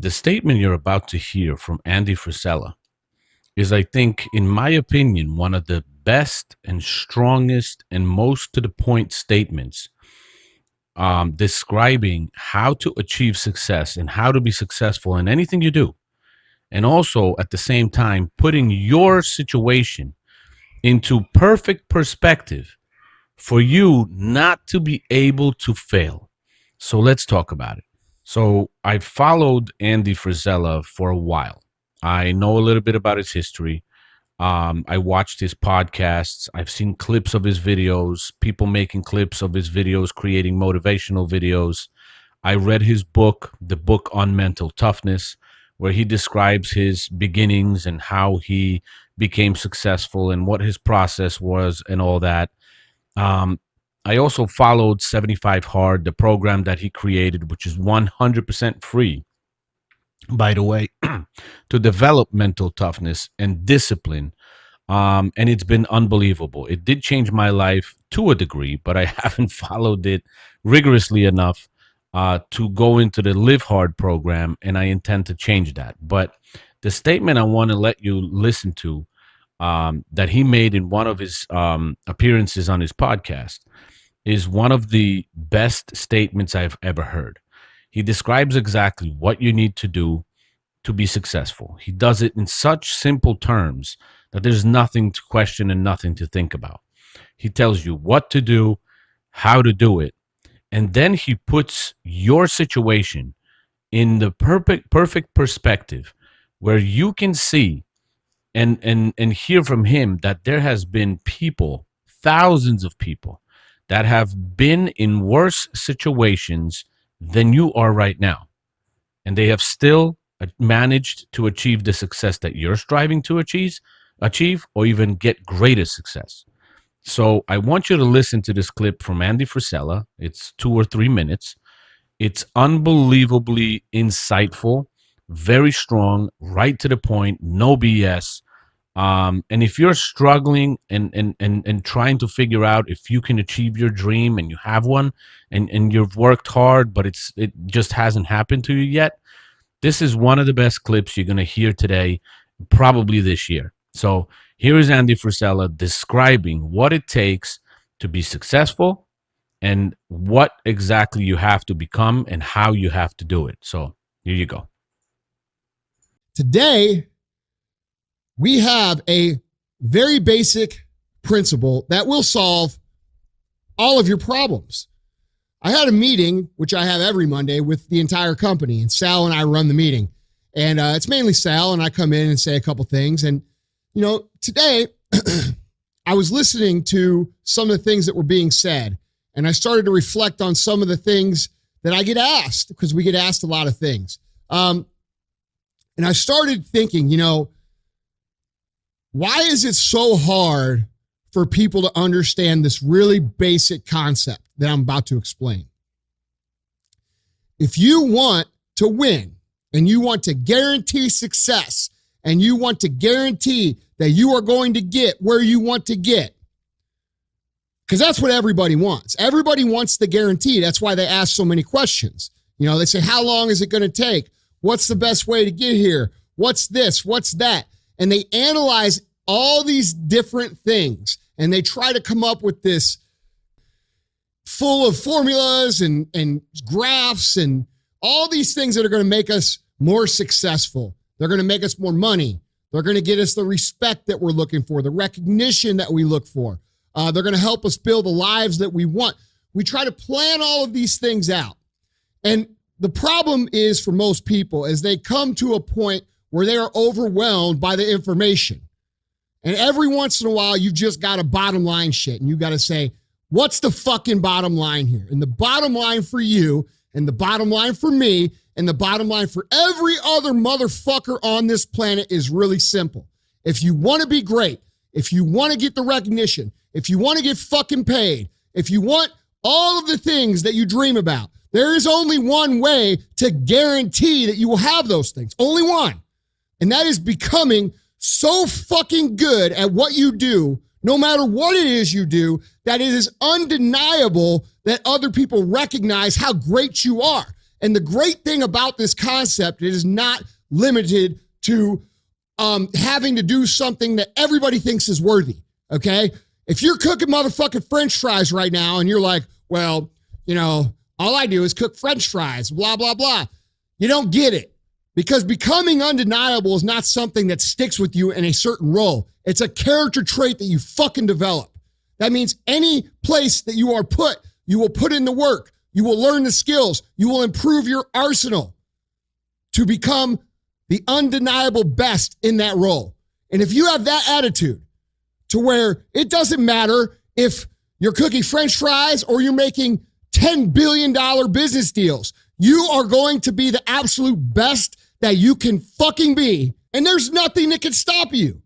The statement you're about to hear from Andy Frisella is, I think, in my opinion, one of the best and strongest and most to the point statements describing how to achieve success and how to be successful in anything you do. And also at the same time, putting your situation into perfect perspective for you not to be able to fail. So let's talk about it. So I followed Andy Frisella for a while. I know a little bit about his history. I watched his podcasts. I've seen clips of his videos, people making clips of his videos, creating motivational videos. I read his book, the book on mental toughness, where he describes his beginnings and how he became successful and what his process was and all that. Um, I also followed 75 Hard, the program that he created, which is 100% free, by the way, to develop mental toughness and discipline. And it's been unbelievable. It did change my life to a degree, but I haven't followed it rigorously enough to go into the Live Hard program, and I intend to change that. But the statement I want to let you listen to that he made in one of his appearances on his podcast is one of the best statements I've ever heard. He describes exactly what you need to do to be successful. He does it in such simple terms that there's nothing to question and nothing to think about. He tells you what to do, how to do it, and then he puts your situation in the perfect perspective where you can see and hear from him that there has been people, thousands of people, that have been in worse situations than you are right now, and they have still managed to achieve the success that you're striving to achieve, or even get greater success. So I want you to listen to this clip from Andy Frisella. It's 2 or 3 minutes. It's unbelievably insightful, very strong, right to the point, no BS. And if you're struggling and trying to figure out if you can achieve your dream and you have one and you've worked hard, but it just hasn't happened to you yet, this is one of the best clips you're going to hear today, probably this year. So here is Andy Frisella describing what it takes to be successful and what exactly you have to become and how you have to do it. So here you go. Today, we have a very basic principle that will solve all of your problems. I had a meeting, which I have every Monday, with the entire company, and Sal and I run the meeting. And it's mainly Sal, and I come in and say a couple things. And, you know, today I was listening to some of the things that were being said, and I started to reflect on some of the things that I get asked, because we get asked a lot of things. And I started thinking, you know, why is it so hard for people to understand this really basic concept that I'm about to explain? If you want to win and you want to guarantee success and you want to guarantee that you are going to get where you want to get, because that's what everybody wants. Everybody wants the guarantee. That's why they ask so many questions. You know, they say, how long is it going to take? What's the best way to get here? What's this? What's that? And they analyze all these different things, and they try to come up with this full of formulas and graphs and all these things that are going to make us more successful. They're going to make us more money. They're going to get us the respect that we're looking for, the recognition that we look for. They're going to help us build the lives that we want. We try to plan all of these things out. And the problem is, for most people, is they come to a point where they are overwhelmed by the information. And every once in a while, you've just got a bottom line shit. And you got to say, what's the fucking bottom line here? And the bottom line for you, and the bottom line for me, and the bottom line for every other motherfucker on this planet is really simple. If you want to be great, if you want to get the recognition, if you want to get fucking paid, if you want all of the things that you dream about, there is only one way to guarantee that you will have those things. Only one. And that is becoming so fucking good at what you do, no matter what it is you do, that it is undeniable that other people recognize how great you are. And the great thing about this concept, it is not limited to having to do something that everybody thinks is worthy. Okay. If you're cooking motherfucking French fries right now and you're like, well, all I do is cook French fries, blah, blah, blah. You don't get it, because becoming undeniable is not something that sticks with you in a certain role. It's a character trait that you fucking develop. That means any place that you are put, you will put in the work. You will learn the skills. You will improve your arsenal to become the undeniable best in that role. And if you have that attitude to where it doesn't matter if you're cooking French fries or you're making $10 billion business deals, you are going to be the absolute best that you can fucking be. And there's nothing that can stop you.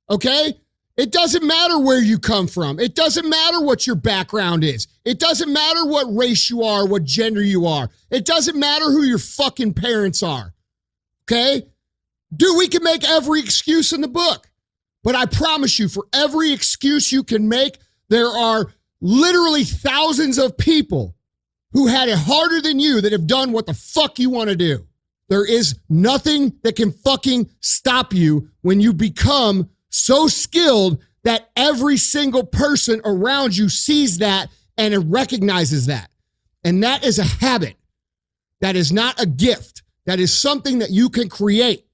Okay? It doesn't matter where you come from. It doesn't matter what your background is. It doesn't matter what race you are, what gender you are. It doesn't matter who your fucking parents are. Okay? Dude, we can make every excuse in the book. But I promise you, for every excuse you can make, there are literally thousands of people who had it harder than you that have done what the fuck you want to do. There is nothing that can fucking stop you when you become so skilled that every single person around you sees that and it recognizes that. And that is a habit. That is not a gift. That is something that you can create.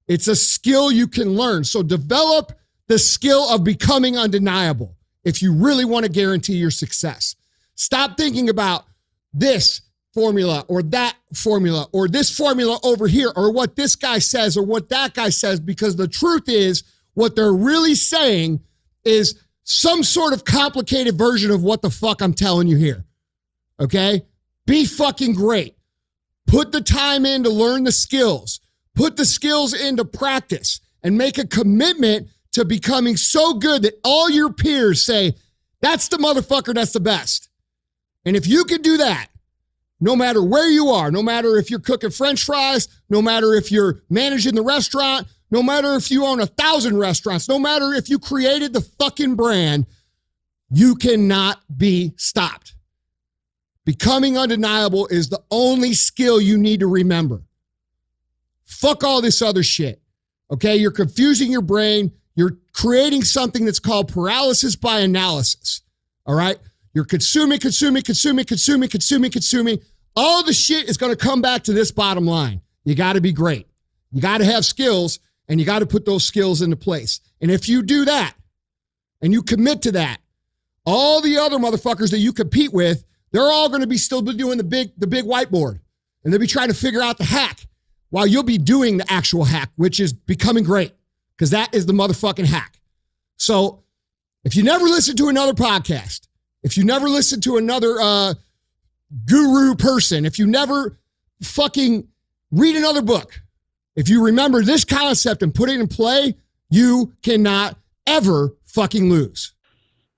It's a skill you can learn. So develop the skill of becoming undeniable if you really want to guarantee your success. Stop thinking about this formula or that formula or this formula over here or what this guy says or what that guy says, because the truth is what they're really saying is some sort of complicated version of what the fuck I'm telling you here. Okay? Be fucking great. Put the time in to learn the skills. Put the skills into practice and make a commitment to becoming so good that all your peers say, that's the motherfucker, that's the best. And if you can do that, no matter where you are, no matter if you're cooking French fries, no matter if you're managing the restaurant, no matter if you own 1,000 restaurants, no matter if you created the fucking brand, you cannot be stopped. Becoming undeniable is the only skill you need to remember. Fuck all this other shit. Okay? You're confusing your brain. You're creating something that's called paralysis by analysis. All right? You're consuming. All the shit is going to come back to this bottom line. You got to be great. You got to have skills, and you got to put those skills into place. And if you do that, and you commit to that, all the other motherfuckers that you compete with, they're all going to be still doing the big whiteboard. And they'll be trying to figure out the hack while you'll be doing the actual hack, which is becoming great, because that is the motherfucking hack. So if you never listen to another podcast, if you never listen to another guru person, if you never fucking read another book, if you remember this concept and put it in play, you cannot ever fucking lose.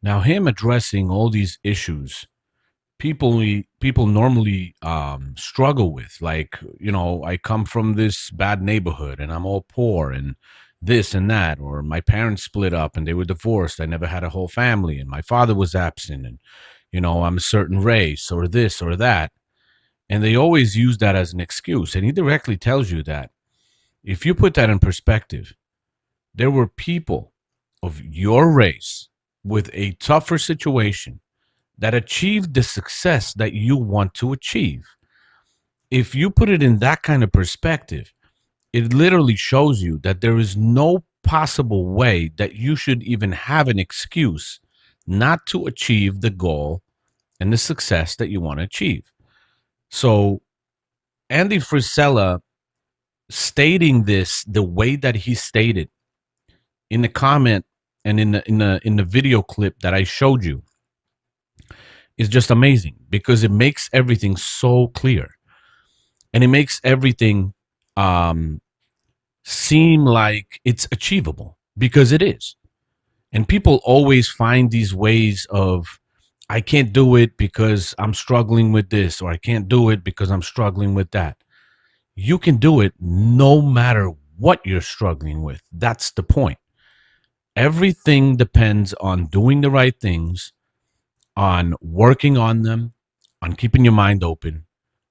Now, him addressing all these issues, people normally struggle with, like, I come from this bad neighborhood and I'm all poor and this and that, or my parents split up and they were divorced. I never had a whole family and my father was absent and, I'm a certain race or this or that. And they always use that as an excuse. And he directly tells you that if you put that in perspective, there were people of your race with a tougher situation that achieved the success that you want to achieve. If you put it in that kind of perspective, it literally shows you that there is no possible way that you should even have an excuse not to achieve the goal and the success that you want to achieve. So Andy Frisella stating this the way that he stated in the comment and in the video clip that I showed you is just amazing, because it makes everything so clear, and it makes everything seem like it's achievable, because it is. And people always find these ways of, I can't do it because I'm struggling with this, or I can't do it because I'm struggling with that. You can do it no matter what you're struggling with. That's the point. Everything depends on doing the right things, on working on them, on keeping your mind open,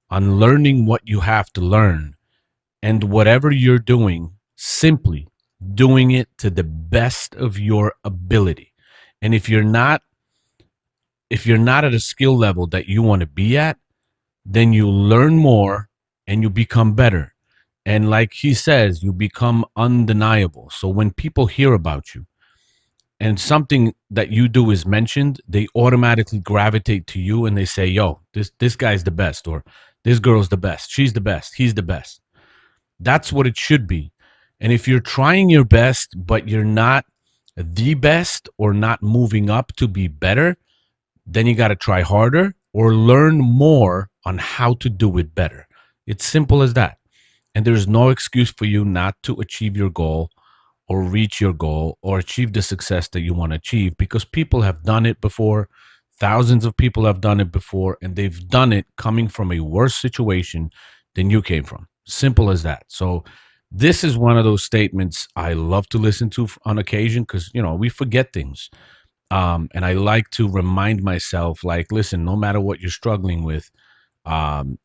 on learning what you have to learn, and whatever you're doing, simply doing it to the best of your ability. And if you're not at a skill level that you want to be at, then you learn more and you become better. And like he says, you become undeniable. So when people hear about you and something that you do is mentioned, they automatically gravitate to you and they say, "Yo, this guy's the best," or "This girl's the best. She's the best. He's the best." That's what it should be. And if you're trying your best, but you're not the best or not moving up to be better, then you got to try harder or learn more on how to do it better. It's simple as that. And there's no excuse for you not to achieve your goal or reach your goal or achieve the success that you want to achieve, because people have done it before. Thousands of people have done it before, and they've done it coming from a worse situation than you came from. Simple as that. So, this is one of those statements I love to listen to on occasion because, we forget things. And I like to remind myself, like, listen, no matter what you're struggling with,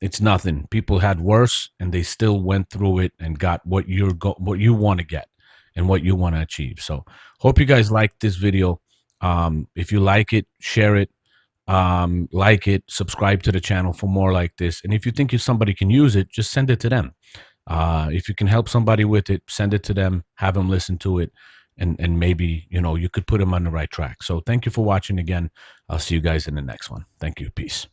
it's nothing. People had worse, and they still went through it and got what you want to get and what you want to achieve. So, hope you guys like this video. If you like it, share it, like it, subscribe to the channel for more like this. And if you think somebody can use it, just send it to them. If you can help somebody with it, send it to them, have them listen to it, and maybe you could put them on the right track. So thank you for watching again. I'll see you guys in the next one. Thank you. Peace.